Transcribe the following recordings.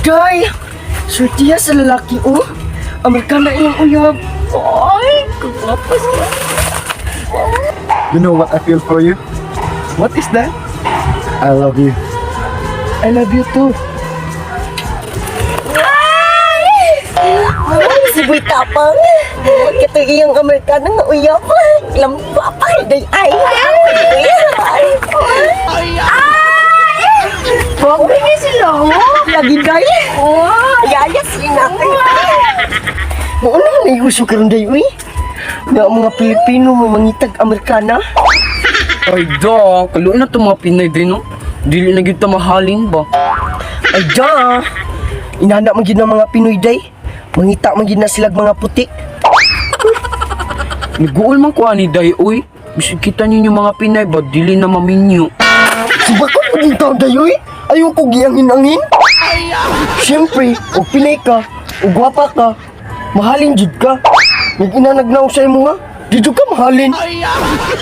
Day! Surtiya sa lalaki, oh. Amerikana iyong uyab. Ay, kagwapas na. You know what I feel for you? What is that? I love you. I love you too. Si Boy Tapang. Ito iyang Amerikano nga uyap. Lampapay day ay. Pobre niya sila, oh. Lagi day. Yayas rin natin. Mauna na yung uso karon day, uy. Nga mga Pilipino mangitag Amerikana. Ay da, kaluin na itong mga Pinay din, no? Dili na gyud ta mahalin ba? Ay da! Inana man yun ng mga Pinoy day. Mangita man yun na silag mga puti. Niguol man ko ani day, uy. Bisig kita ninyo mga Pinay ba, dili na maminyo. Subakot mo din taon day, uy. Ayaw ko giangin-angin. Siyempre, o Pinay ka, o gwapa ka, mahalin jud ka. Nag-inanagnaw sa imo nga, dito ka mahalin.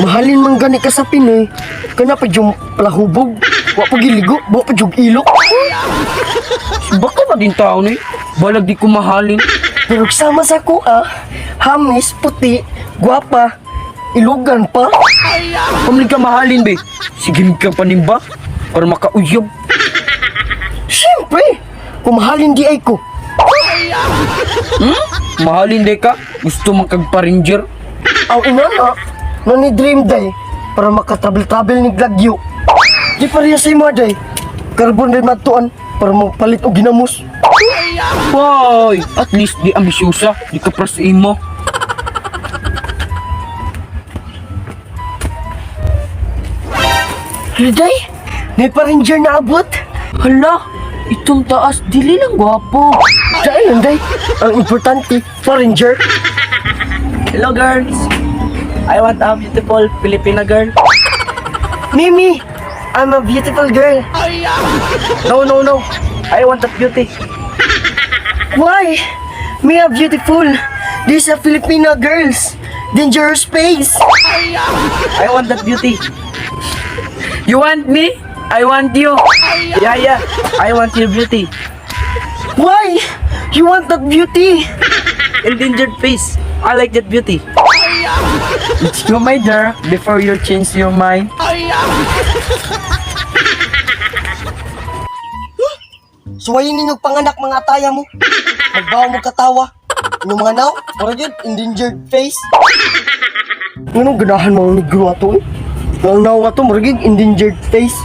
Mahalin man gani ka sa Pinoy. Kana pa yung palahubog. Wa pa giligo, wa pa yung ilok. Baka na din tao ni, balag di ko mahalin. Pero sama sa ko hamis, puti, gwapa, ilugan pa. Pamlig ka mahalin, be. Sige ka panimba, para makauyab. Siyempre, kung mahalin di ay ko. Mahalin day ka, gusto makagpa-ranger. Ang inana, na ni Dream Day, para makatravel-travel ni Glagyo. Di pareha sa imo day, carbon rin matuan, para mapalit o ginamos. Hoy, at least di ambisyosa, di ka pras imo. Day, may pa-ranger na abot. Hala, itong taas, dili lang gwapo. Dahil lang day, ang importante, pa-ranger. Hello girls! I want a beautiful Filipina girl. Mimi, I'm a beautiful girl. No. I want that beauty. Why? Me a beautiful. These are Filipina girls. Dangerous space. I want that beauty. You want me? I want you. Yeah. I want your beauty. Why? You want that beauty? Endangered face. I like that beauty. It's you, my dear, before you change your mind. Suwayin ninyong panganak mga ataya mo. Magbawa mo katawa. Yung mga now, para yun, endangered face. Anong ganahan mga negro ato eh? Ang now ato, maragig endangered face.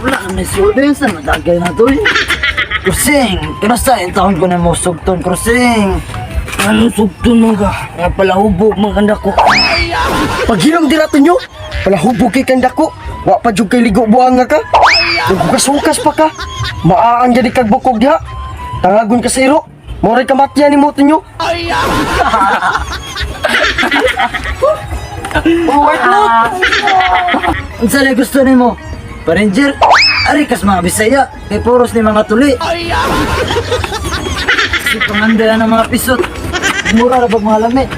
Wala kami sulit sa matagay na to eh. Krusing, kinasta yung taon ko na mo sugton, Krusing. Ano sugton mo ka? Nga pala hubog mga kanda ko. Pag hirang dirato nyo, palahubog kay kanda ko. Wa pa jud kay ligo buang nga ka. Nagkukas-hukas pa ka. Maaang jadi kag bukog diha. Tangagon ka sa iro. Moray ka matya ni mo nyo. Oh, wait look! Ang sali gusto ni mo? Paranger, ari kas mga Bisaya, kay puros ni mga tuli. Si panganda ng mga pisot. Mura na pag mga lamit.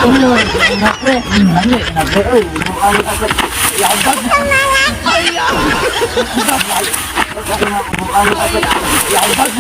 Ano, nakre, nakre, oh, mukha ka. Yabag. Yabag.